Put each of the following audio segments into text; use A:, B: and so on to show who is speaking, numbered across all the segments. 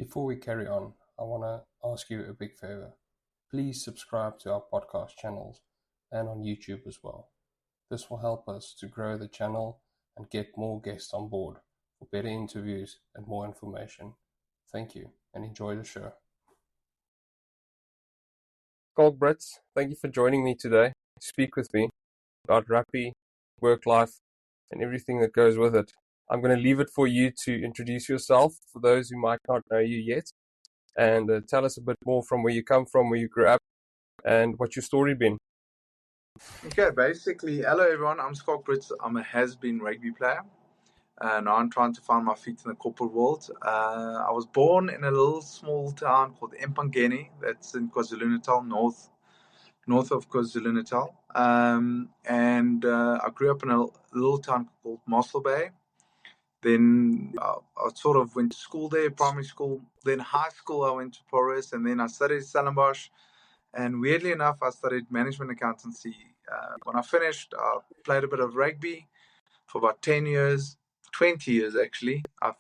A: Before we carry on, I want to ask you a big favor. Please subscribe to our podcast channels and on YouTube as well. This will help us to grow the channel and get more guests on board for better interviews and more information. Thank you and enjoy the show. Schalk Brits, thank you for joining me today to speak with me about rugby, work life, and everything that goes with it. I'm going to leave it for you to introduce yourself for those who might not know you yet, and tell us a bit more from where you come from, where you grew up, and what your story been.
B: Okay, basically, hello everyone, I'm Schalk Brits. I'm a has-been rugby player. Now I'm trying to find my feet in the corporate world. I was born in a little small town called Empangeni, that's in KwaZulu-Natal, north of KwaZulu-Natal. And I grew up in a little town called Mossel Bay. Then I sort of went to school there, primary school. Then high school, I went to Porus, and then I studied Stellenbosch. And weirdly enough, I studied management accountancy. When I finished, I played a bit of rugby for about 10 years, 20 years actually. I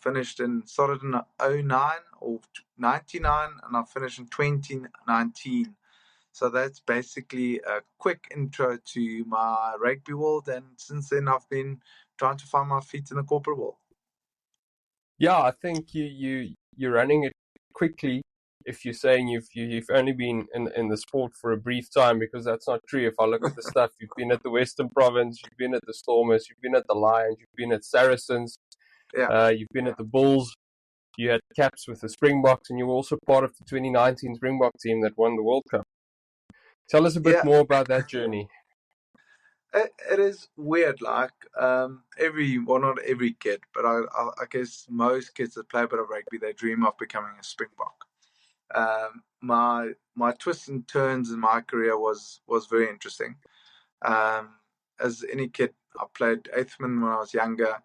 B: started in 09 or 99, and I finished in 2019. So that's basically a quick intro to my rugby world. And since then, I've been trying to find my feet in the corporate world.
A: Yeah, I think you're running it quickly if you're saying you've only been in the sport for a brief time, because that's not true. If I look at the stuff, you've been at the Western Province, you've been at the Stormers, you've been at the Lions, you've been at Saracens, you've been at the Bulls, you had caps with the Springboks, and you were also part of the 2019 Springbok team that won the World Cup. Tell us a bit more about that journey.
B: It is weird, like not every kid, but I guess most kids that play a bit of rugby, they dream of becoming a Springbok. My twists and turns in my career was very interesting. As any kid, I played Ettienne when I was younger,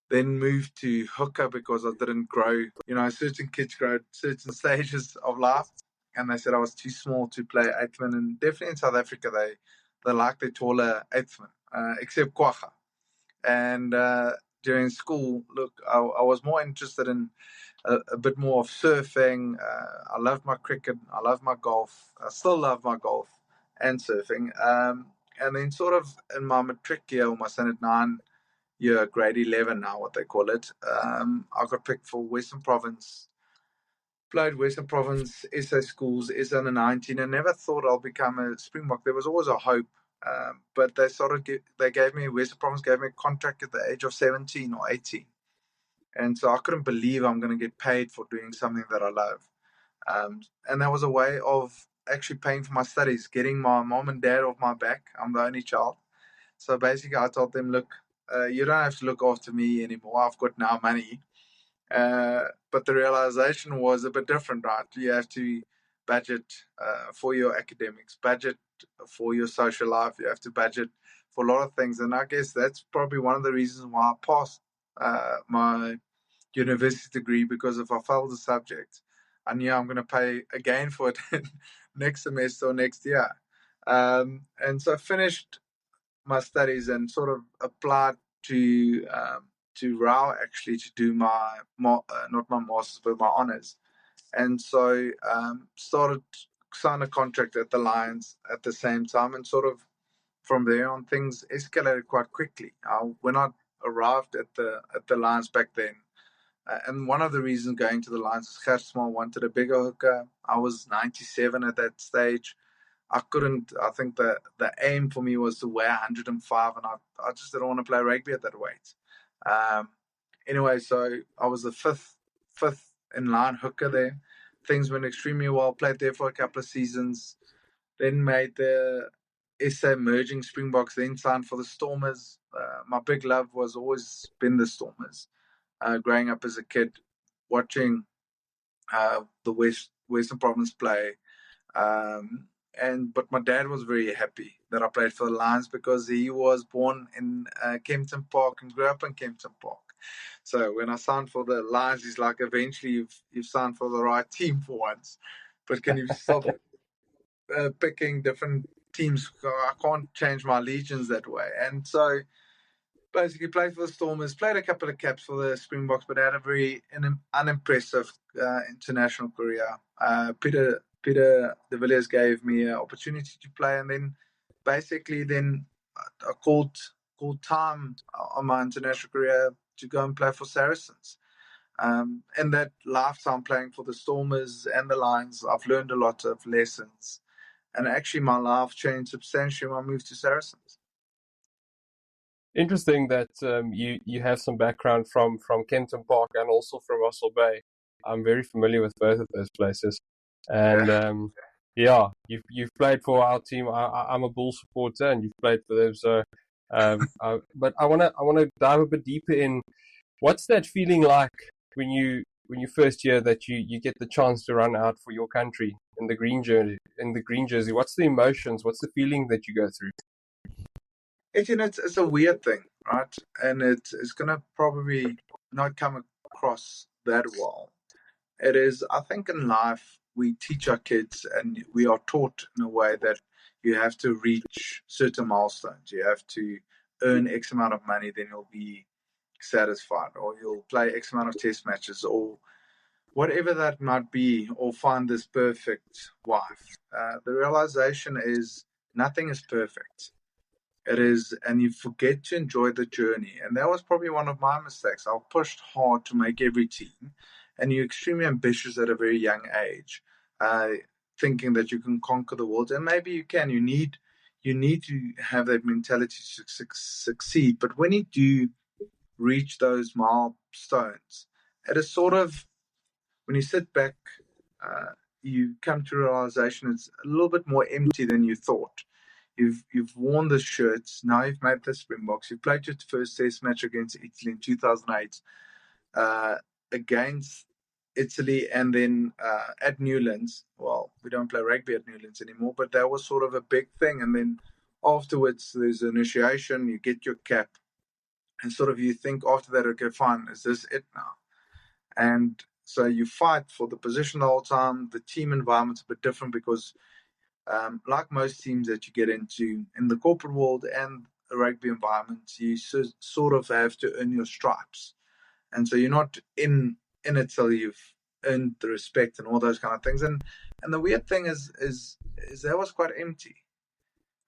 B: then moved to hooker because I didn't grow. Certain kids grow at certain stages of life, and they said I was too small to play Ettienne. And definitely in South Africa, they like the taller Ettienne, except Kwacha. And during school, look, I was more interested in a bit more of surfing. I loved my cricket. I love my golf. I still love my golf and surfing. And then sort of in my matric year, or my standard 9 year, grade 11 now, what they call it, I got picked for Western Province. Played Western Province, SA schools, SA under 19, and never thought I'll become a Springbok. There was always a hope. But Western Province gave me a contract at the age of 17 or 18. And so I couldn't believe I'm going to get paid for doing something that I love. And that was a way of actually paying for my studies, getting my mom and dad off my back. I'm the only child. So basically I told them, look, you don't have to look after me anymore. I've got now money. But the realization was a bit different, right? You have to budget for your academics, budget for your social life. You have to budget for a lot of things. And I guess that's probably one of the reasons why I passed my university degree, because if I failed the subject, I knew I'm going to pay again for it next semester or next year. And so I finished my studies and sort of applied to RAU actually to do my not my master's but my honors, and so signed a contract at the Lions at the same time, and sort of from there on things escalated quite quickly. When I arrived at the Lions back then, and one of the reasons going to the Lions is Gersmal wanted a bigger hooker. I was 97 at that stage. I think the aim for me was to weigh 105, and I just didn't want to play rugby at that weight. Anyway, so I was the fifth in line hooker there. Things went extremely well. Played there for a couple of seasons. Then made the SA merging Springboks. Then signed for the Stormers. My big love was always been the Stormers. Growing up as a kid, watching the Western Province play. But my dad was very happy that I played for the Lions because he was born in Kempton Park and grew up in Kempton Park. So when I signed for the Lions, he's like, eventually you've signed for the right team for once. But can you stop picking different teams? I can't change my allegiance that way. And so basically played for the Stormers, played a couple of caps for the Springboks, but had a very unimpressive international career. Peter de Villiers gave me an opportunity to play, and then basically I called time on my international career to go and play for Saracens. In that lifetime playing for the Stormers and the Lions, I've learned a lot of lessons. And actually, my life changed substantially when I moved to Saracens.
A: Interesting that you have some background from Kenton Park and also from Russell Bay. I'm very familiar with both of those places, and you've played for our team. I'm a Bull supporter, and you've played for them. So, but I wanna dive a bit deeper in what's that feeling like when you first hear that you get the chance to run out for your country in the green jersey. What's the emotions? What's the feeling that you go through?
B: It's a weird thing, right? And it's going to probably not come across that well. It is, I think in life, we teach our kids and we are taught in a way that you have to reach certain milestones. You have to earn X amount of money, then you'll be satisfied, or you'll play X amount of test matches, or whatever that might be, or find this perfect wife. The realization is nothing is perfect. It is, and you forget to enjoy the journey. And that was probably one of my mistakes. I pushed hard to make every team, and you're extremely ambitious at a very young age, thinking that you can conquer the world. And maybe you can. You need to have that mentality to succeed. But when you do reach those milestones, it is sort of, when you sit back, you come to a realization it's a little bit more empty than you thought. You've worn the shirts. Now you've made the Springboks. You played your first Test match against Italy in 2008, against Italy, and then at Newlands. Well, we don't play rugby at Newlands anymore, but that was sort of a big thing. And then afterwards, there's initiation. You get your cap, and sort of you think after that, okay, fine, is this it now? And so you fight for the position the whole time. The team environment's a bit different because like most teams that you get into in the corporate world and the rugby environment, you sort of have to earn your stripes. And so you're not in it till you've earned the respect and all those kind of things. And the weird thing is that was quite empty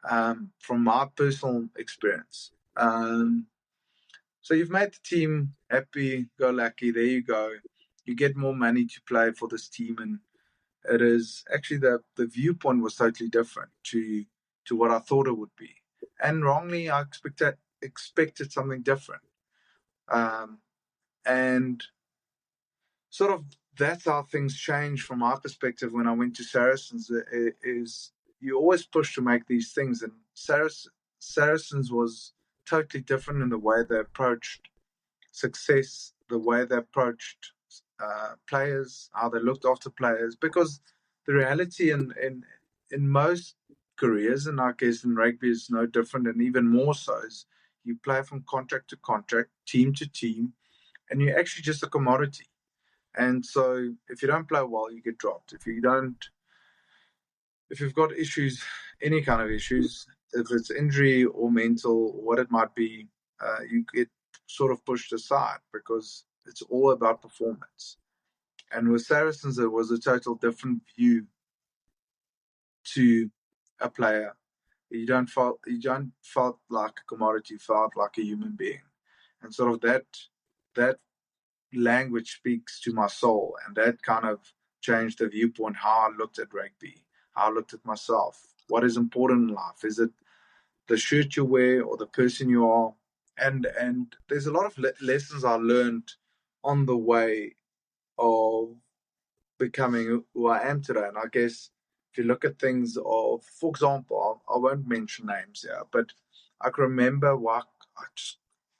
B: from my personal experience. So you've made the team happy, go lucky, there you go. You get more money to play for this team, and it is actually the viewpoint was totally different to what I thought it would be. And wrongly, I expected something different. And sort of that's how things changed from my perspective when I went to Saracens. Is you always push to make these things, and Saracens was totally different in the way they approached success, the way they approached players, how they looked after players. Because the reality in most careers, and I guess in rugby is no different, and even more so, is you play from contract to contract, team to team, and you're actually just a commodity. And so if you don't play well, you get dropped. If you've got issues, any kind of issues, if it's injury or mental, what it might be, you get sort of pushed aside because it's all about performance. And with Saracens, it was a total different view to a player. You don't felt like a commodity, you felt like a human being. And sort of that language speaks to my soul, and that kind of changed the viewpoint, how I looked at rugby, how I looked at myself. What is important in life? Is it the shirt you wear or the person you are? And there's a lot of lessons I learned on the way of becoming who I am today. And I guess if you look at things of, for example, I won't mention names here, but I can remember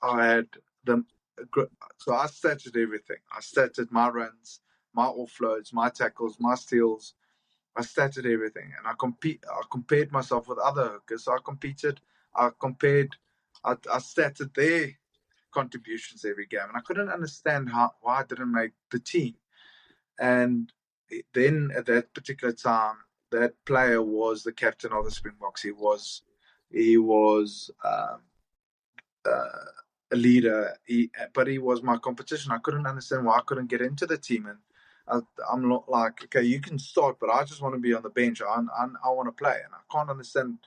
B: I had them. So I started everything. I started my runs, my offloads, my tackles, my steals. I started everything, and I compared myself with other hookers. So I competed. I compared. I started their contributions every game, and I couldn't understand why I didn't make the team. And then at that particular time, that player was the captain of the Springboks. He was a leader, but he was my competition. I couldn't understand why I couldn't get into the team, and I'm not like, okay, you can start, but I just want to be on the bench. I want to play, and I can't understand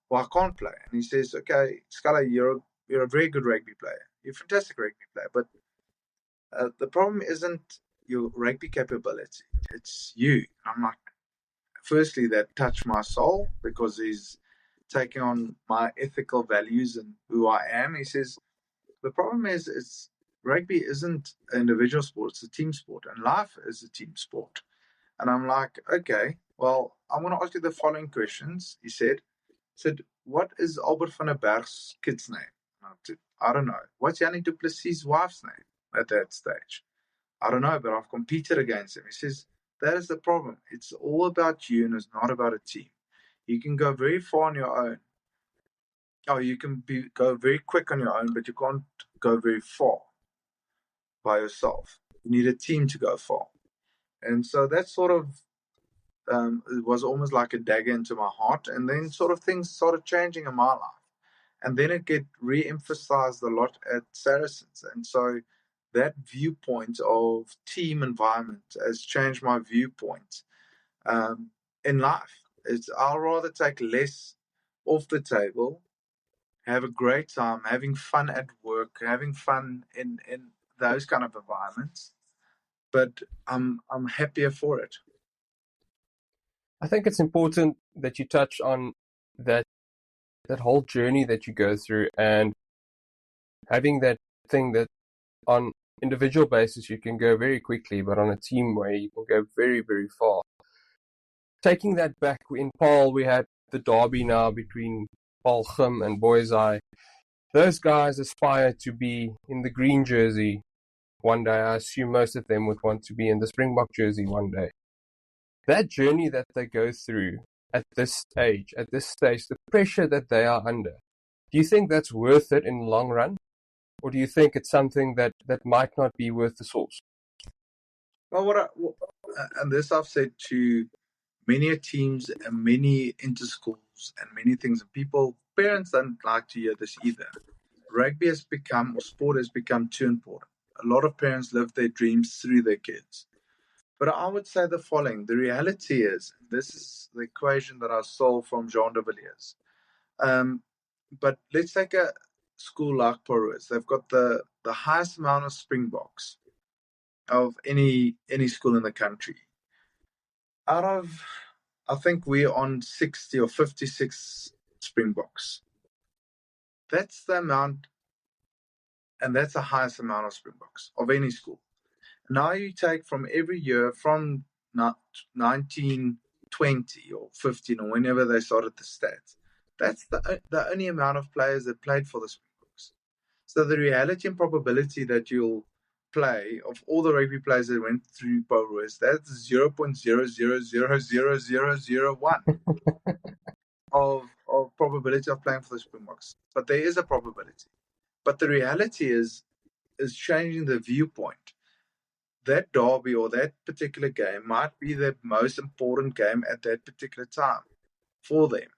B: why I can't play. And he says, okay, Scala, you're a very good rugby player. You're a fantastic rugby player, but the problem isn't your rugby capability. It's you. I'm like, firstly, that touched my soul because he's taking on my ethical values and who I am. He says, the problem is, it's rugby isn't an individual sport, it's a team sport, and life is a team sport. And I'm like, okay, well, I want to ask you the following questions. He said, what is Albert van der Berg's kid's name? And I said, I don't know. What's Yannick du Plessis' wife's name at that stage? I don't know, but I've competed against him. He says, that is the problem. It's all about you and it's not about a team. You can go very far on your own. Oh, you can go very quick on your own, but you can't go very far by yourself. You need a team to go far. And so that sort of it was almost like a dagger into my heart. And then sort of things started changing in my life. And then it get re-emphasized a lot at Saracens. And so that viewpoint of team environment has changed my viewpoint in life. I'll rather take less off the table, have a great time, having fun at work, having fun in those kind of environments. But I'm happier for it.
A: I think it's important that you touch on that whole journey that you go through, and having that thing that on individual basis you can go very quickly, but on a team way you can go very, very far. Taking that back, in Paul we had the derby now between Paul Gim and Boyzai. Those guys aspire to be in the green jersey one day. I assume most of them would want to be in the Springbok jersey one day. That journey that they go through at this stage, the pressure that they are under, do you think that's worth it in the long run? Or do you think it's something that might not be worth the source?
B: Well, and this I've said to many teams and many interschools and many things, and parents don't like to hear this either. Rugby has become, or sport has become too important. A lot of parents live their dreams through their kids. But I would say the following. The reality is, this is the equation that I stole from Jean de Villiers. But let's take a school like Porus. They've got the highest amount of Springboks of any school in the country. Out of, I think we're on 60 or 56 Springboks. That's the amount, and that's the highest amount of Springboks of any school. Now you take from every year from 1920 or 15 or whenever they started the stats, that's the only amount of players that played for the Springboks. So the reality and probability that you'll play of all the rugby players that went through Porus, that's 0.000001 of probability of playing for the Springboks. But there is a probability. But the reality is changing the viewpoint. That derby or that particular game might be the most important game at that particular time for them.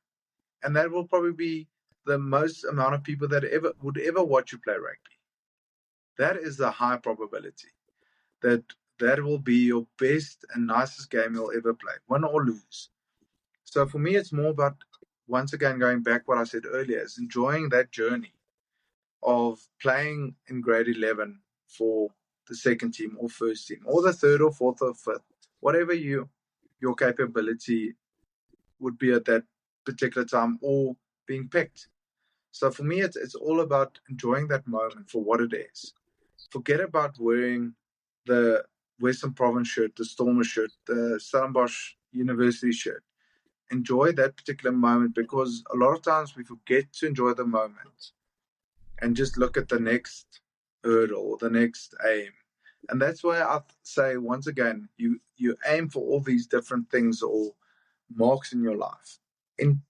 B: And that will probably be the most amount of people that would ever watch you play rugby. That is the high probability that will be your best and nicest game you'll ever play, win or lose. So for me, it's more about, once again, going back what I said earlier, is enjoying that journey of playing in grade 11 for the second team or first team or the third or fourth or fifth, whatever your capability would be at that particular time or being picked. So for me, it's all about enjoying that moment for what it is. Forget about wearing the Western Province shirt, the Stormer shirt, the Stellenbosch University shirt. Enjoy that particular moment, because a lot of times we forget to enjoy the moment and just look at the next hurdle or the next aim. And that's why I say, once again, you aim for all these different things or marks in your life. In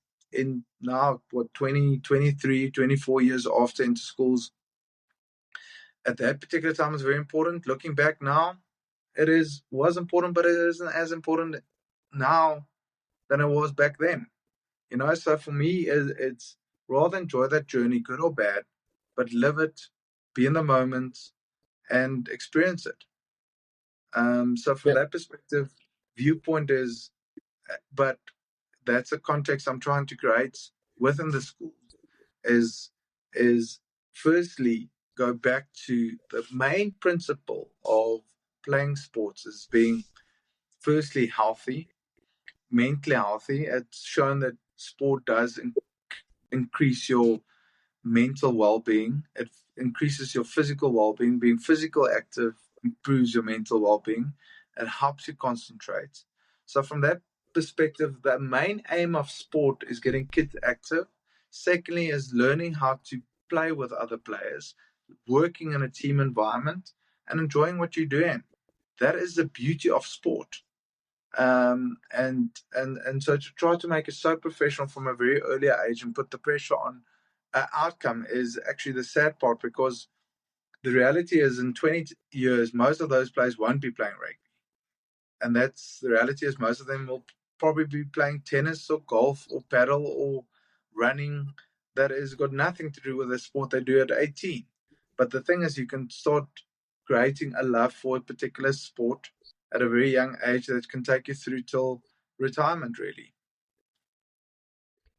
B: now, 20, 23, 24 years after into schools, at that particular time is very important. Looking back now, was important, but it isn't as important now than it was back then. So for me, it's rather enjoy that journey, good or bad, but live it be in the moment, and experience it. So from
A: Yeah.
B: that perspective, viewpoint is, but that's a context I'm trying to create within the schools. Is firstly go back to the main principle of playing sports as being firstly healthy, mentally healthy. It's shown that sport does increase your mental well-being. It increases your physical well-being. Being physical active improves your mental well-being. It helps you concentrate. So from that perspective, the main aim of sport is getting kids active. Secondly, is learning how to play with other players, working in a team environment, and enjoying what you're doing. That is the beauty of sport. And so to try to make it so professional from a very early age and put the pressure on outcome is actually the sad part, because the reality is in 20 years most of those players won't be playing rugby, and that's the reality is most of them will probably be playing tennis or golf or paddle or running. That has got nothing to do with the sport they do at 18. But the thing is, you can start creating a love for a particular sport at a very young age that can take you through till retirement, really.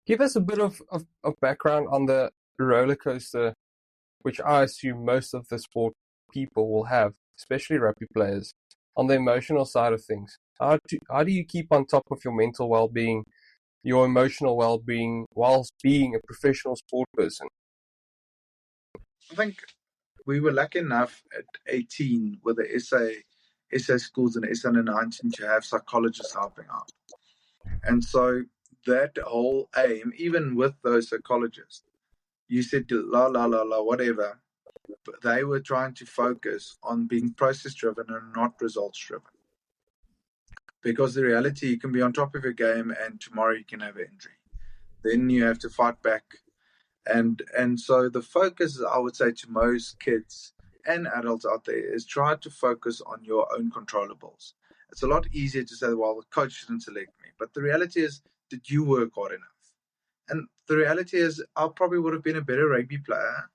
A: Give us a bit of background on the roller coaster, which I assume most of the sport people will have, especially rugby players, on the emotional side of things. How do you keep on top of your mental well-being, your emotional well-being, whilst being a professional sport person?
B: I think we were lucky enough at 18 with the SA schools and SA under 19 to have psychologists helping out. And so that whole aim, even with those psychologists, you said la la la la whatever, but they were trying to focus on being process driven and not results driven. Because the reality, you can be on top of your game and tomorrow you can have an injury. Then you have to fight back. And so the focus, I would say, to most kids and adults out there is try to focus on your own controllables. It's a lot easier to say, well, the coach didn't select me. But the reality is, did you work hard enough? And the reality is, I probably would have been a better rugby player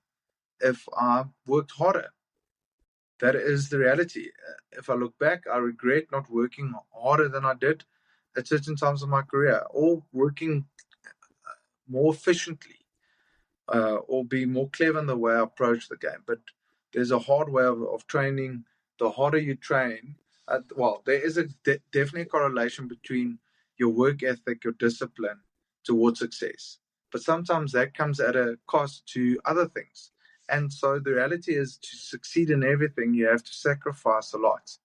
B: if I worked harder. That is the reality. If I look back, I regret not working harder than I did at certain times of my career, or working more efficiently, or be more clever in the way I approach the game. But there's a hard way of training. The harder you train, well, there is a definitely a correlation between your work ethic, your discipline towards success. But sometimes that comes at a cost to other things. And so the reality is, to succeed in everything, you have to sacrifice a lot.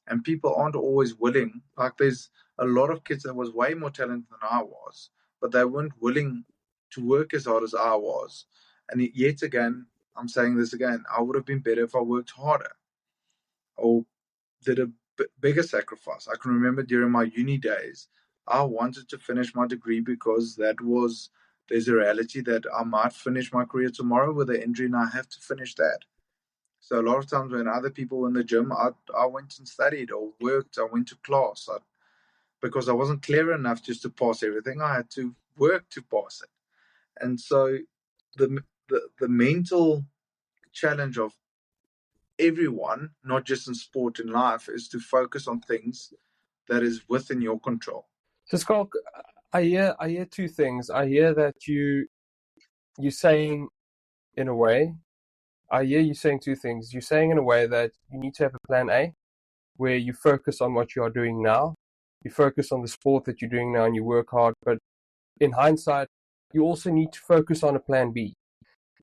B: And people aren't always willing. Like, there's a lot of kids that was way more talented than I was, but they weren't willing to work as hard as I was. And yet again, I'm saying this again, I would have been better if I worked harder or did a bigger sacrifice. I can remember during my uni days, I wanted to finish my degree because there's a reality that I might finish my career tomorrow with an injury and I have to finish that. So a lot of times when other people were in the gym, I went and studied or worked. I went to class because I wasn't clever enough just to pass everything. I had to work to pass it. And so the mental challenge of everyone, not just in sport, in life, is to focus on things that is within your control.
A: So, Schalk, I hear two things. I hear that you're saying, in a way, I hear you saying two things. You're saying in a way that you need to have a plan A, where you focus on what you are doing now, you focus on the sport that you're doing now, and you work hard. But in hindsight, you also need to focus on a plan B.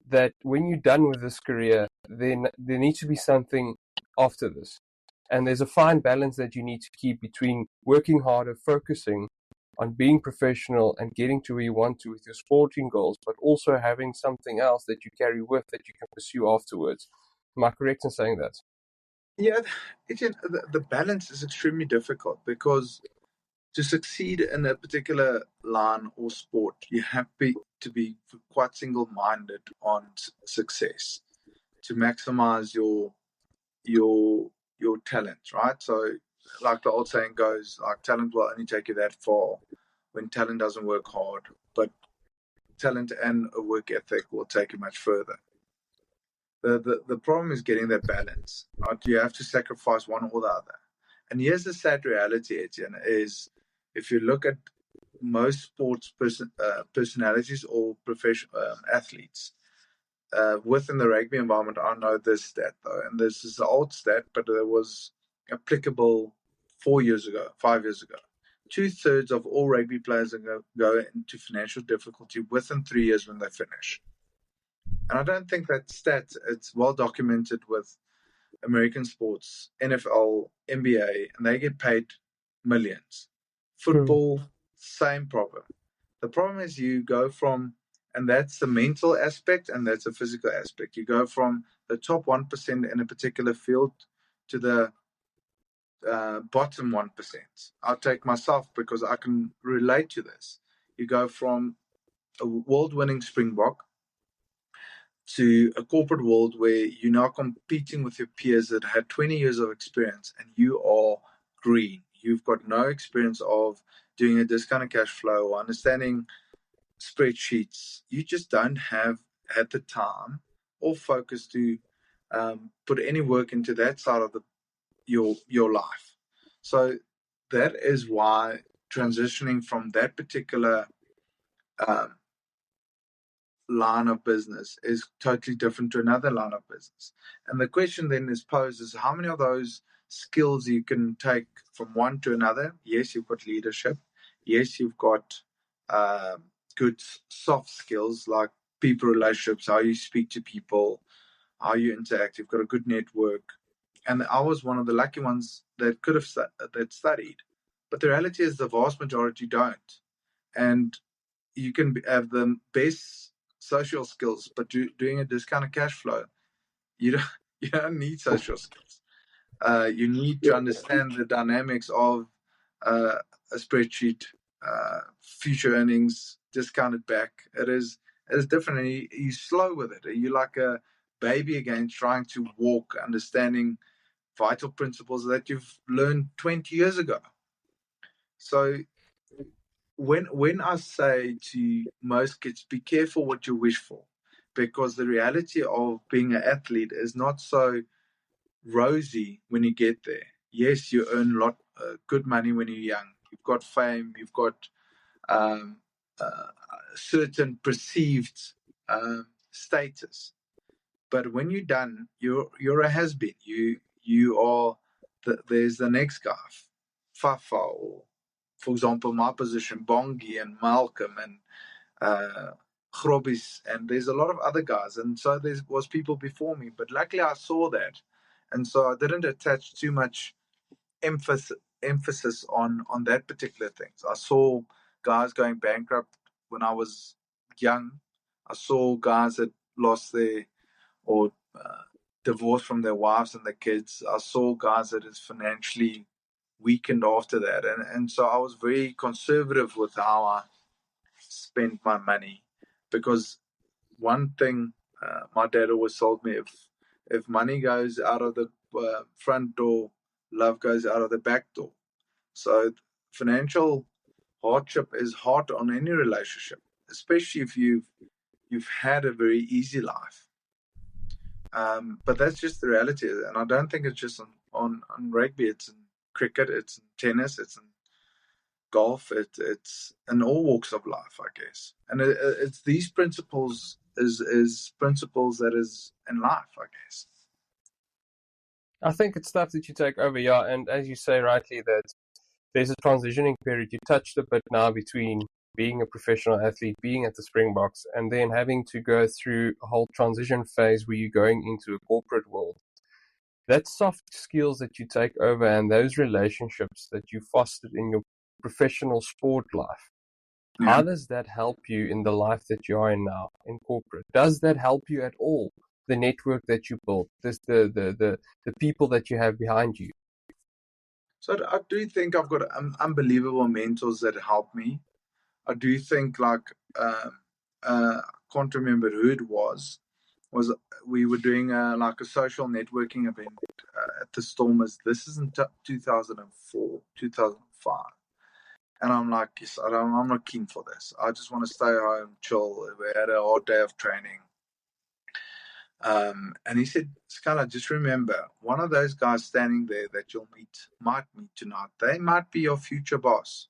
A: That when you're done with this career, then there needs to be something after this. And there's a fine balance that you need to keep between working harder, focusing on being professional and getting to where you want to with your sporting goals, but also having something else that you carry with that you can pursue afterwards. Am I correct in saying that?
B: Yeah, the balance is extremely difficult, because to succeed in a particular line or sport, you have to be quite single-minded on success to maximize your talent, right? So, like the old saying goes, like, talent will only take you that far when talent doesn't work hard, but talent and a work ethic will take you much further. The problem is getting that balance. Right? You have to sacrifice one or the other. And here's the sad reality, Ettienne, is if you look at most sports personalities or professional athletes within the rugby environment, I know this stat though, and this is an old stat, but it was applicable 5 years ago. 2/3 of all rugby players go into financial difficulty within 3 years when they finish. And I don't think that stat, it's well documented with American sports, NFL, NBA, and they get paid millions. Football, same problem. The problem is you go from, and that's the mental aspect and that's the physical aspect. You go from the top 1% in a particular field to the bottom 1%. I'll take myself because I can relate to this. You go from a world-winning Springbok to a corporate world where you're now competing with your peers that had 20 years of experience and you are green. You've got no experience of doing a discounted cash flow or understanding spreadsheets. You just don't have had the time or focus to put any work into that side of your life. So that is why transitioning from that particular um, line of business is totally different to another line of business. And the question then is posed is how many of those skills you can take from one to another? Yes, you've got leadership. Yes, you've got good soft skills like people relationships, how you speak to people, how you interact. You've got a good network. And I was one of the lucky ones that could have that studied. But the reality is the vast majority don't. And you can have the best social skills, but doing a discounted cash flow, you don't you don't need social skills. You need to understand the dynamics of a spreadsheet, future earnings, discounted back. It is different, and you're slow with it. You're like a baby again, trying to walk, understanding vital principles that you've learned 20 years ago. So when I say to most kids, be careful what you wish for, because the reality of being an athlete is not so rosy when you get there. Yes, you earn a lot good money when you're young. You've got fame. You've got um, certain perceived status. But when you're done, you're a has been. You are there's the next guy, Fafa, or for example, my position, Bongi and Malcolm and Grobis, and there's a lot of other guys, and so there was people before me. But luckily, I saw that, and so I didn't attach too much emphasis on that particular things. I saw guys going bankrupt when I was young. I saw guys that lost their or divorced from their wives and their kids. I saw guys that is financially weakened after that, and so I was very conservative with how I spent my money, because one thing my dad always told me: if money goes out of the front door, love goes out of the back door. So financial hardship is hard on any relationship, especially if you've had a very easy life. But that's just the reality, and I don't think it's just on rugby. It's in cricket, it's in tennis, it's in golf. It's in all walks of life, I guess. And it's these principles is principles that is in life, I guess.
A: I think it's stuff that you take over, yeah. And as you say rightly, that there's a transitioning period. You touched a bit now between being a professional athlete, being at the Springboks, and then having to go through a whole transition phase where you're going into a corporate world. That soft skills that you take over and those relationships that you fostered in your professional sport life, how does that help you in the life that you are in now in corporate? Does that help you at all? The network that you built, the people that you have behind you.
B: So I do think I've got unbelievable mentors that help me. I do think I can't remember who it was we were doing like a social networking event at the Stormers. This is in 2004, 2005. And I'm like, yes, I'm not keen for this. I just want to stay home, chill. We had a hard day of training. And he said, Scala, just remember, one of those guys standing there that might meet tonight, they might be your future boss.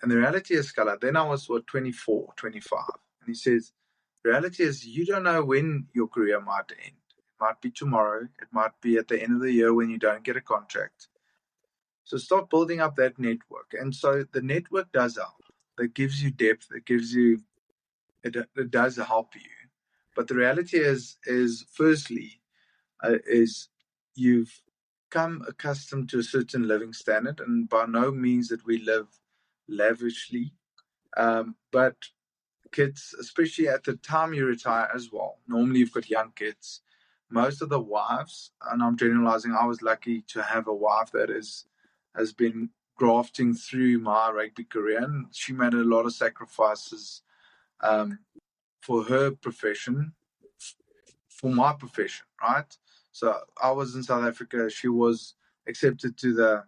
B: And the reality is, Scala, then I was, 24, 25. And he says, the reality is you don't know when your career might end. It might be tomorrow. It might be at the end of the year when you don't get a contract. So start building up that network. And so the network does help. It gives you depth. It does help you. But the reality is firstly, is you've come accustomed to a certain living standard, and by no means that we live lavishly. But kids, especially at the time you retire as well, normally you've got young kids. Most of the wives, and I'm generalizing, I was lucky to have a wife that has been grafting through my rugby career, and she made a lot of sacrifices um, for her profession, for my profession, right? So I was in South Africa. She was accepted to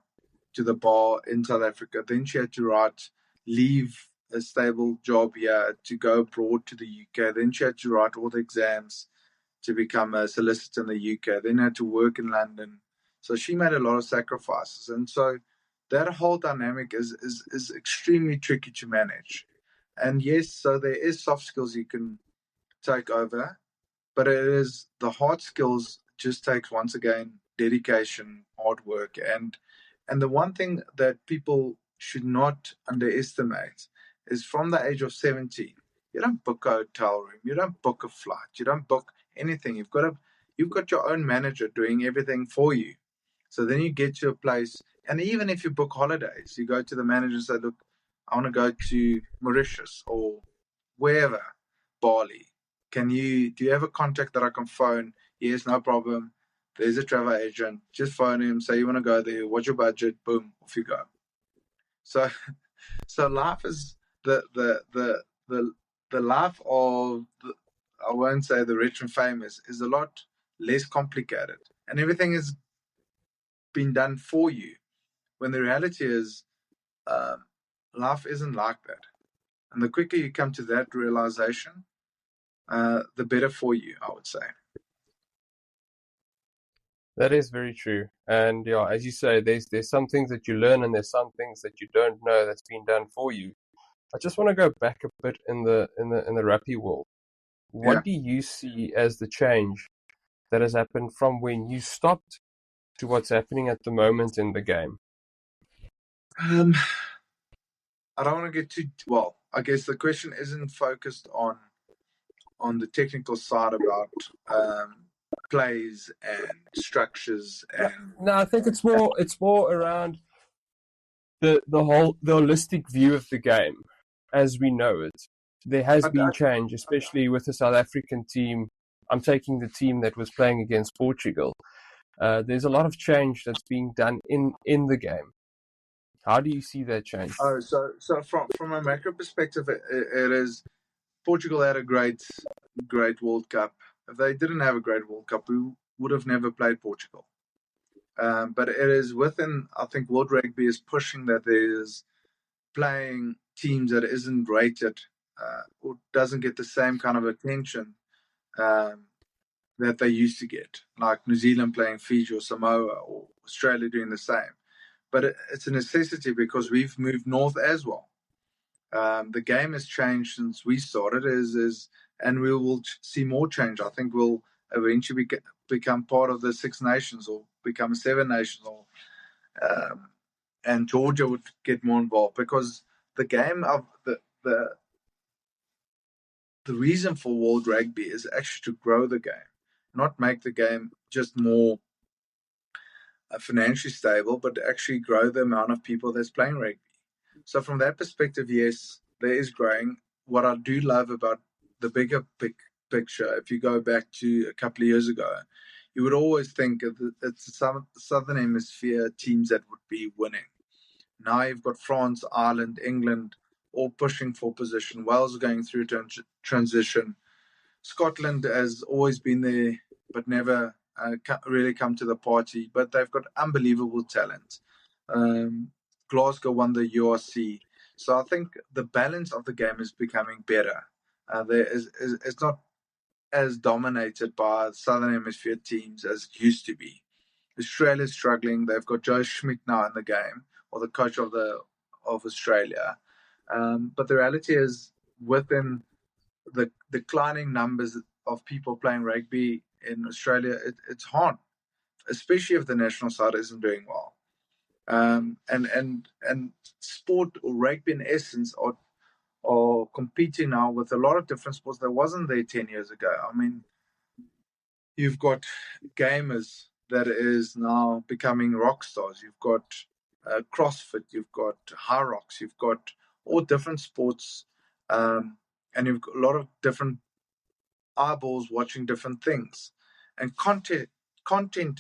B: the bar in South Africa. Then she had to leave a stable job here to go abroad to the UK. Then she had to write all the exams to become a solicitor in the UK. Then had to work in London. So she made a lot of sacrifices, and so that whole dynamic is extremely tricky to manage. And yes, so there is soft skills you can take over, but it is the hard skills just takes, once again, dedication, hard work, and the one thing that people should not underestimate is from the age of 17, you don't book a hotel room, you don't book a flight, you don't book anything. You've got your own manager doing everything for you. So then you get to a place, and even if you book holidays, you go to the manager and say, look, I want to go to Mauritius or wherever, Bali. Do you have a contact that I can phone? Yes, no problem. There's a travel agent. Just phone him, say you want to go there, what's your budget? Boom, off you go. So so life is the life of I won't say the rich and famous, is a lot less complicated. And everything has been done for you. When the reality is life isn't like that. And the quicker you come to that realization, the better for you, I would say.
A: That is very true. And yeah, as you say, there's some things that you learn and there's some things that you don't know that's been done for you. I just want to go back a bit in the rugby world.
B: Yeah.
A: What do you see as the change that has happened from when you stopped to what's happening at the moment in the game?
B: I don't want to get too well. I guess the question isn't focused on the technical side about plays and structures and
A: No, I think it's more around the holistic view of the game as we know it. There has been change, especially with the South African team. I'm taking the team that was playing against Portugal. There's a lot of change that's being done in the game. How do you see that change?
B: so from a macro perspective, it is Portugal had a great World Cup. If they didn't have a great World Cup, we would have never played Portugal. But it is within, I think, World Rugby is pushing that there's playing teams that isn't rated or doesn't get the same kind of attention um, that they used to get, like New Zealand playing Fiji or Samoa or Australia doing the same. But it's a necessity because we've moved north as well. The game has changed since we started, and we will see more change. I think we'll eventually become part of the Six Nations or become Seven Nations, and Georgia would get more involved because the game of the reason for World Rugby is actually to grow the game, not make the game just more financially stable, but actually grow the amount of people that's playing rugby. So from that perspective, yes, there is growing. What I do love about the bigger picture, if you go back to a couple of years ago, you would always think it's some Southern Hemisphere teams that would be winning. Now you've got France, Ireland, England all pushing for position. Wales going through transition. Scotland has always been there, but never really come to the party. But they've got unbelievable talent. Glasgow won the URC. So I think the balance of the game is becoming better. It's not as dominated by Southern Hemisphere teams as it used to be. Australia's struggling. They've got Joe Schmidt now in the game, or the coach of Australia. But the reality is, within the declining numbers of people playing rugby in Australia, it's hard, especially if the national side isn't doing well. And sport or rugby in essence are competing now with a lot of different sports that wasn't there 10 years ago. I mean, you've got gamers that is now becoming rock stars. You've got CrossFit, you've got high rocks, you've got all different sports, and you've got a lot of different eyeballs watching different things. And content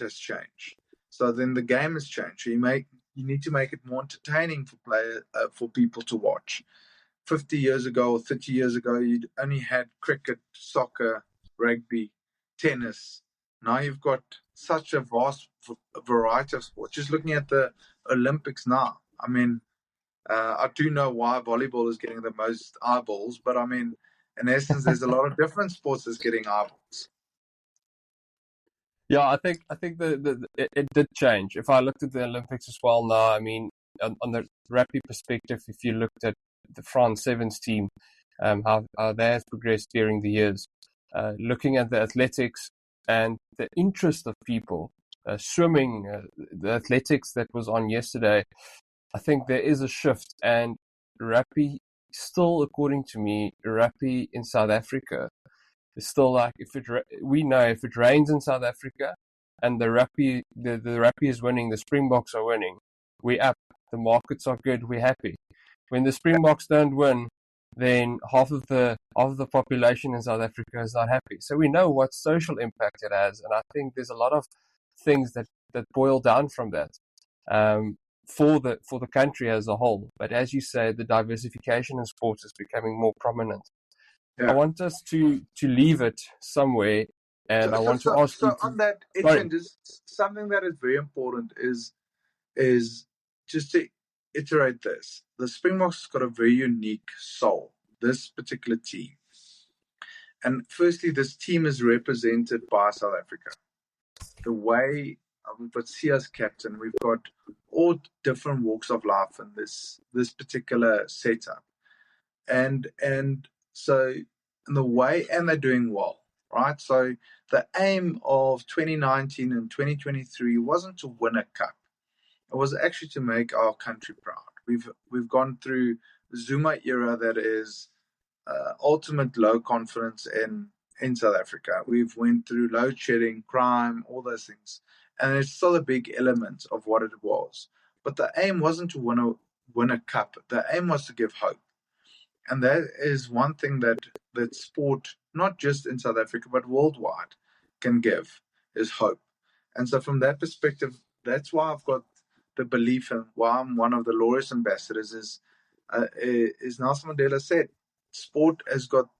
B: has changed. So then the game has changed. So you need to make it more entertaining for people to watch. 50 years ago or 30 years ago, you'd only had cricket, soccer, rugby, tennis. Now you've got such a vast variety of sports. Just looking at the Olympics now, I mean, I do know why volleyball is getting the most eyeballs, but I mean, in essence, there's a lot of different sports that's getting eyeballs.
A: Yeah, I think it did change. If I looked at the Olympics as well now, I mean, on the rugby perspective, if you looked at the France Sevens team, how that has progressed during the years, looking at the athletics and the interest of people, swimming, the athletics that was on yesterday, I think there is a shift, and rugby still, according to me, rugby in South Africa is still like, we know if it rains in South Africa and the rugby is winning, the Springboks are winning, we up, the markets are good, we're happy. When the Springboks don't win, then half of the population in South Africa is not happy. So we know what social impact it has, and I think there's a lot of things that boil down from that. For the country as a whole. But as you say, the diversification in sports is becoming more prominent. I
B: Yeah.
A: want us to leave it somewhere, and I want to ask you
B: So
A: to.
B: on that,
A: Sorry.
B: Ettienne, just something that is very important is just to iterate this. The Springboks got a very unique soul, this particular team. And firstly, this team is represented by South Africa. The way we've got Sia's captain, we've got all different walks of life in this particular setup. And so in the way, and they're doing well, right? So the aim of 2019 and 2023 wasn't to win a cup. It was actually to make our country proud. We've gone through Zuma era that is ultimate low confidence in South Africa. We've went through load shedding, crime, all those things, and it's still a big element of what it was. But the aim wasn't to win a cup. The aim was to give hope, and that is one thing that sport, not just in South Africa but worldwide, can give, is hope. And so from that perspective, that's why I've got the belief, and why I'm one of the Laureus ambassadors is Nelson Mandela said, sport has got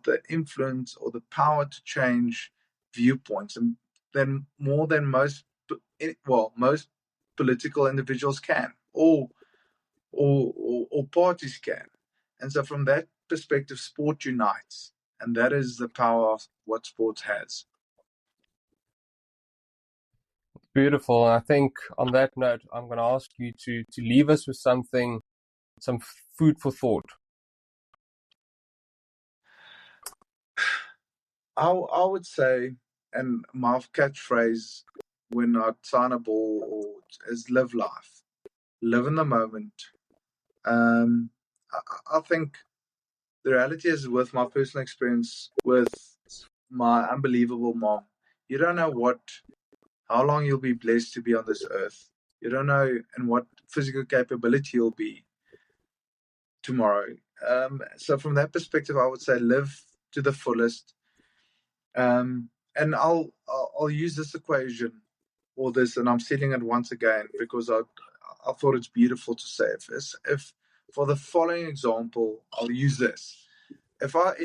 B: the influence or the power to change viewpoints, and then more than most political individuals can, or parties can. And so from that perspective, sport unites, and that is the power of what sports has.
A: Beautiful. And I think on that note, I'm going to ask you to leave us with something, some food for thought.
B: I would say, and my catchphrase when I sign a ball is live life, live in the moment. I think the reality is, with my personal experience with my unbelievable mom, you don't know how long you'll be blessed to be on this earth. You don't know in what physical capability you'll be tomorrow. So from that perspective, I would say live to the fullest. And I'll use this equation or this, and I'm sealing it once again because I thought it's beautiful to say. If for the following example, I'll use this. If I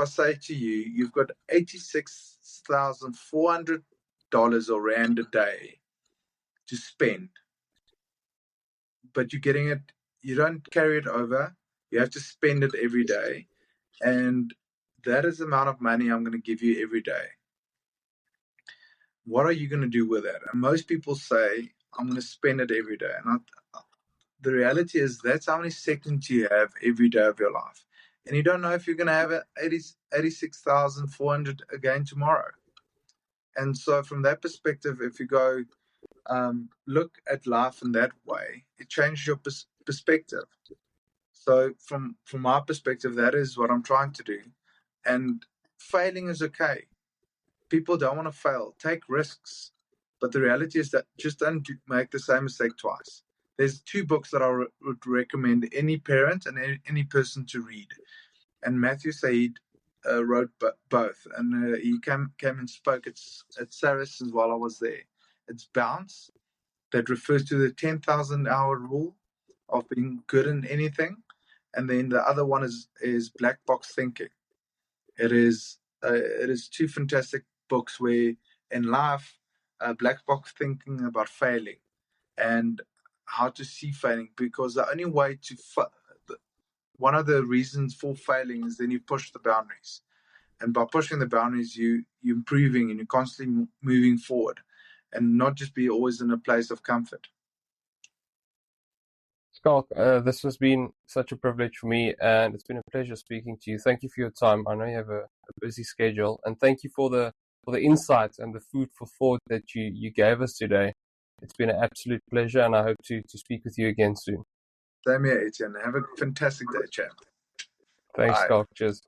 B: say to you, you've got $86,400 or rand a day to spend, but you're getting it, you don't carry it over. You have to spend it every day, and that is the amount of money I'm going to give you every day. What are you going to do with it? And most people say, I'm going to spend it every day. And the reality is that's how many seconds you have every day of your life. And you don't know if you're going to have 86,400 again tomorrow. And so from that perspective, if you go look at life in that way, it changes your perspective. So from my perspective, that is what I'm trying to do. And failing is okay. People don't want to fail. Take risks. But the reality is that just don't make the same mistake twice. There's 2 books that I would recommend any parent and any person to read. And Matthew Said wrote both. And he came and spoke at Saracens while I was there. It's Bounce, that refers to the 10,000 hour rule of being good in anything. And then the other one is Black Box Thinking. It is 2 fantastic books where in life, Black Box Thinking about failing and how to see failing, because the only way to one of the reasons for failing is then you push the boundaries, and by pushing the boundaries, you're improving and you're constantly moving forward, and not just be always in a place of comfort.
A: Schalk, this has been such a privilege for me, and it's been a pleasure speaking to you. Thank you for your time. I know you have a busy schedule, and thank you for the insights and the food for thought that you gave us today. It's been an absolute pleasure, and I hope to speak with you again soon.
B: Same here, Ettienne. Have a fantastic day, champ.
A: Thanks,
B: Bye.
A: Schalk. Cheers.